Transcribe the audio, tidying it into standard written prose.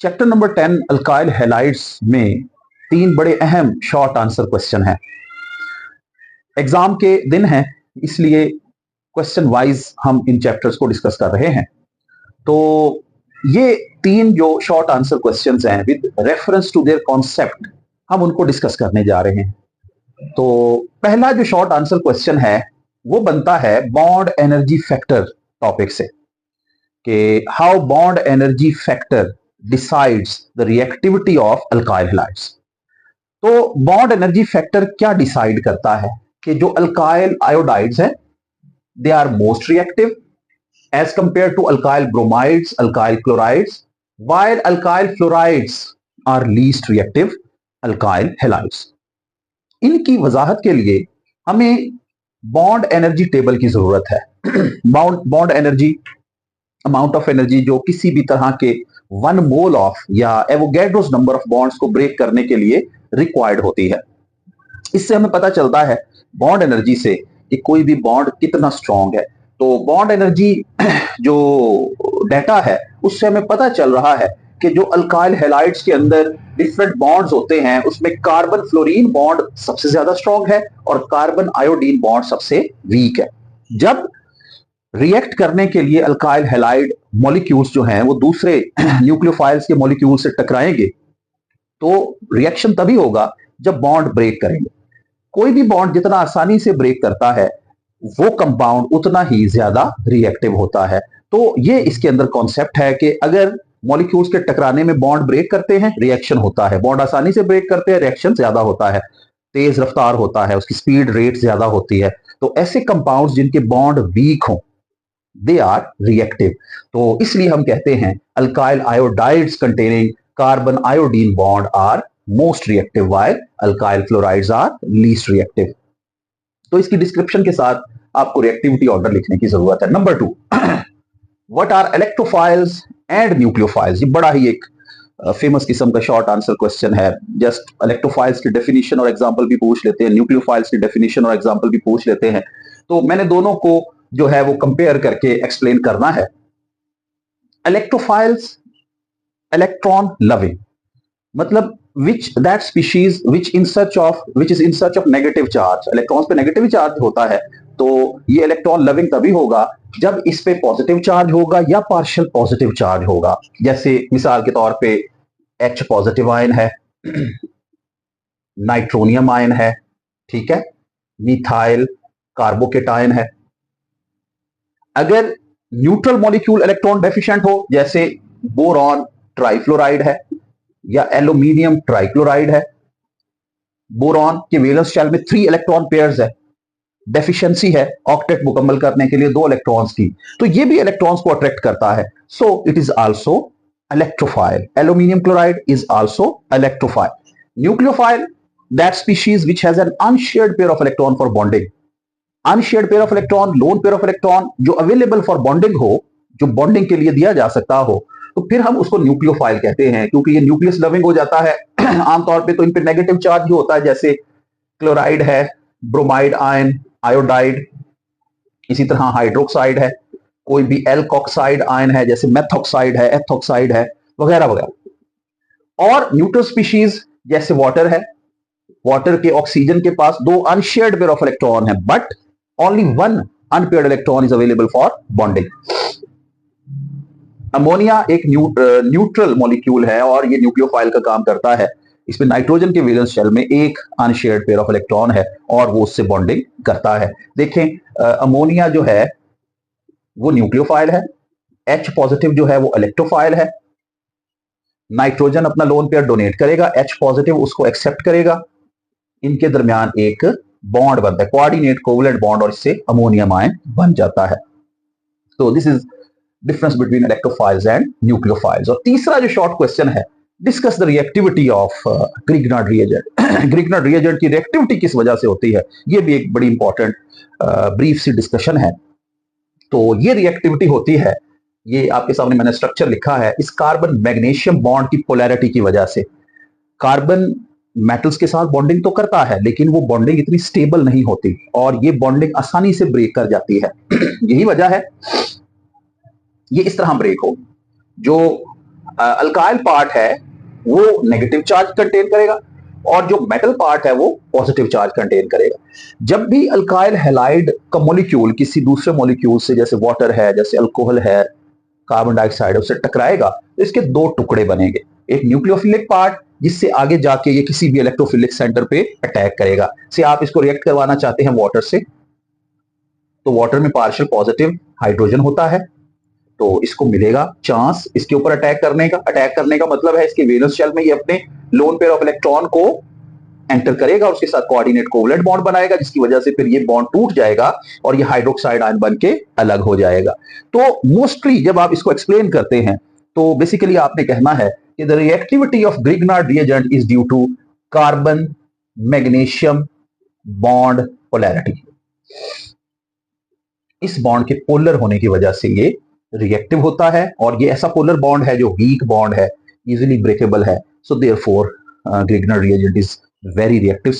Chapter number 10 alkyl halides में तीन बड़े अहम शॉर्ट आंसर क्वेश्चन हैं। एग्जाम के दिन हैं, इसलिए क्वेश्चन वाइज हम इन चैप्टर्स को डिस्कस कर रहे हैं। तो ये तीन जो शॉर्ट आंसर क्वेश्चंस हैं with reference to their concept, हम उनको डिस्कस करने जा रहे हैं। तो पहला जो शॉर्ट आंसर क्वेश्चन है वो बनता है बॉन्ड एनर्जी फैक्टर टॉपिक से, कि how bond energy factor decides the reactivity of alkyl halides. तो बॉन्ड एनर्जी फैक्टर क्या डिसाइड करता है कि जो अल्काइल आयोडाइड्स हैं they are most reactive as compare to alkyl bromides, alkyl chlorides, while alkyl fluorides are least reactive alkyl halides. इनकी वजाहत के लिए हमें बॉन्ड एनर्जी टेबल की जरूरत है। Bond energy, amount of energy जो किसी भी तरह के 1 मोल ऑफ या एवोगैड्रोस नंबर ऑफ बॉन्ड्स को ब्रेक करने के लिए रिक्वायर्ड होती है। इससे हमें पता चलता है बॉन्ड एनर्जी से कि कोई भी बॉन्ड कितना स्ट्रांग है। तो बॉन्ड एनर्जी जो डाटा है उससे हमें पता चल रहा है कि जो अल्काइल हैलाइड्स के अंदर डिफरेंट बॉन्ड्स होते हैं उसमें कार्बन फ्लोरीन बॉन्ड सबसे ज्यादा स्ट्रांग है और कार्बन आयोडीन बॉन्ड सबसे वीक है। जब रिएक्ट करने के लिए अल्काइल हैलाइड मॉलिक्यूल्स जो हैं वो दूसरे न्यूक्लियोफाइल्स के मॉलिक्यूल से टकराएंगे तो रिएक्शन तभी होगा जब बॉन्ड ब्रेक करेंगे। कोई भी बॉन्ड जितना आसानी से ब्रेक करता है वो कंपाउंड उतना ही ज्यादा रिएक्टिव होता है। तो ये इसके अंदर कॉन्सेप्ट है कि अगर मॉलिक्यूल्स के टकराने में बॉन्ड ब्रेक करते हैं रिएक्शन होता है, बॉन्ड आसानी से ब्रेक करते हैं रिएक्शन ज्यादा होता है, तेज रफ्तार होता है, उसकी स्पीड रेट ज्यादा होती है। तो ऐसे कंपाउंड्स जिनके बॉन्ड वीक हों दे आर रिएक्टिव। तो इसलिए हम कहते हैं alkyl iodides containing carbon iodine bond are most reactive while alkyl fluorides are least reactive. तो इसकी डिस्क्रिप्शन के साथ आपको रिएक्टिविटी ऑर्डर लिखने की जरूरत है। Number 2, what are electrophiles and nucleophiles. ये बड़ा ही एक फेमस किस्म का शॉर्ट आंसर क्वेश्चन है। जस्ट इलेक्ट्रोफाइल्स की डेफिनेशन और एग्जांपल भी पूछ लेते हैं, न्यूक्लियोफाइल्स की डेफिनेशन और एग्जांपल भी पूछ लेते हैं। तो मैंने दोनों को जो है वो कंपेयर करके एक्सप्लेन करना है। इलेक्ट्रोफाइल्स इलेक्ट्रॉन लविंग, मतलब which that species which is in search of negative charge। Electrons पे नेगेटिव चार्ज होता है तो ये इलेक्ट्रॉन लविंग तभी होगा जब इस पे पॉजिटिव चार्ज होगा या पार्शियल पॉजिटिव चार्ज होगा। जैसे मिसाल के तौर पे H पॉजिटिव आयन है, नाइट्रोनियम आयन है, ठीक है, मिथाइल कार्बोकेटायन है। अगर न्यूट्रल मॉलिक्यूल इलेक्ट्रॉन डेफिशिएंट हो जैसे बोरॉन ट्राइफ्लोराइड है या एल्यूमिनियम ट्राइक्लोराइड है, बोरॉन के वैलेंस शेल में 3 इलेक्ट्रॉन पेयर्स है, डेफिशिएंसी है ऑक्टेट मुकम्मल करने के लिए 2 इलेक्ट्रॉन्स की, तो ये भी इलेक्ट्रॉन्स को अट्रैक्ट करता है। So it is also electrophile. Aluminium chloride is also electrophile. Nucleophile, that species which has an unshared pair of electron for bonding. Unshared pair of electron, lone pair of electron जो available for bonding हो, जो bonding के लिए दिया जा सकता हो, तो फिर हम उसको न्यूक्लियोफाइल कहते हैं क्योंकि ये न्यूक्लियस लविंग हो जाता है। आमतौर पे तो इन पे नेगेटिव चार्ज ही होता है, जैसे क्लोराइड है, ब्रोमाइड आयन, आयोडाइड, इसी तरह हाइड्रोक्साइड है, कोई भी एल्कोक्साइड आयन है जैसे मेथॉक्साइड है, एथोक्साइड है, वगैरह वगैरह। और न्यूट्रल स्पीशीज जैसे वाटर है, वाटर के ऑक्सीजन के पास 2 अनशेयर्ड पेयर ऑफ इलेक्ट्रॉन है but only 1 unpaired electron is available for bonding. Ammonia एक न्यूट्रल मॉलिक्यूल है और ये न्यूक्लियोफाइल का काम करता है। इसमें नाइट्रोजन के वैलेंस शेल में 1 अनशेयर्ड पेयर ऑफ इलेक्ट्रॉन है और वो उससे बॉन्डिंग करता है। देखें अमोनिया जो है वो न्यूक्लियोफाइल है, H पॉजिटिव जो है वो इलेक्ट्रोफाइल है। नाइट्रोजन अपना लोन पेयर डोनेट करेगा, H पॉजिटिव उसको एक्सेप्ट करेगा, इनके दरमियान एक बॉन्ड बनता है, कोऑर्डिनेट कोवलेंट बॉन्ड, और इससे अमोनियम आयन बन जाता है। तो this is difference between electrophiles and nucleophiles. और तीसरा जो शॉर्ट क्वेश्चन है, discuss the reactivity of Grignard reagent. Grignard reagent की रिएक्टिविटी किस वजह से होती है, ये भी एक बड़ी इंपॉर्टेंट ब्रीफ सी डिस्कशन है। तो ये रिएक्टिविटी होती है, ये आपके सामने मैंने स्ट्रक्चर लिखा है, इस कार्बन मैग्नीशियम बॉन्ड की पोलैरिटी की वजह से। कार्बन मेटल्स के साथ बॉन्डिंग तो करता है लेकिन वो बॉन्डिंग इतनी स्टेबल नहीं होती और ये बॉन्डिंग आसानी से ब्रेक कर जाती है। यही वजह है ये इस तरह ब्रेक हो। जो अल्काइल पार्ट है वो नेगेटिव चार्ज कंटेन करेगा और जो मेटल पार्ट है वो पॉजिटिव चार्ज कंटेन करेगा। जब भी अल्काइल हैलाइड का मॉलिक्यूल किसी दूसरे मॉलिक्यूल से, जैसे वाटर है, जैसे अल्कोहल है, कार्बन डाइऑक्साइड, उससे टकराएगा तो इसके दो टुकड़े बनेंगे, एक न्यूक्लियोफिलिक पार्ट जिससे आगे जाके ये किसी भी इलेक्ट्रोफिलिक सेंटर पे अटैक करेगा। से आप इसको रिएक्ट करवाना चाहते हैं वाटर से, तो वाटर में पार्शियल पॉजिटिव हाइड्रोजन होता है, तो इसको मिलेगा चांस इसके ऊपर अटैक करने का। अटैक करने का मतलब है इसके वेलेंस शेल में ये अपने लोन पेयर ऑफ इलेक्ट्रॉन को एंटर करेगा और उसके साथ कोऑर्डिनेट कोवलेंट बॉन्ड बनाएगा, जिसकी वजह से फिर ये बॉन्ड टूट जाएगा और ये हाइड्रोक्साइड आयन बन के अलग हो जाएगा। तो मोस्टली जब आप इसको एक्सप्लेन करते हैं तो बेसिकली आपने कहना है कि the reactivity of Grignard reagent is due to carbon magnesium bond polarity. इस बॉन्ड के पोलर होने की वजह से ये रिएक्टिव होता है और ये ऐसा पोलर बॉन्ड है जो वीक बॉन्ड है, इजीली ब्रेकेबल है। So therefore Grignard reagent is very reactive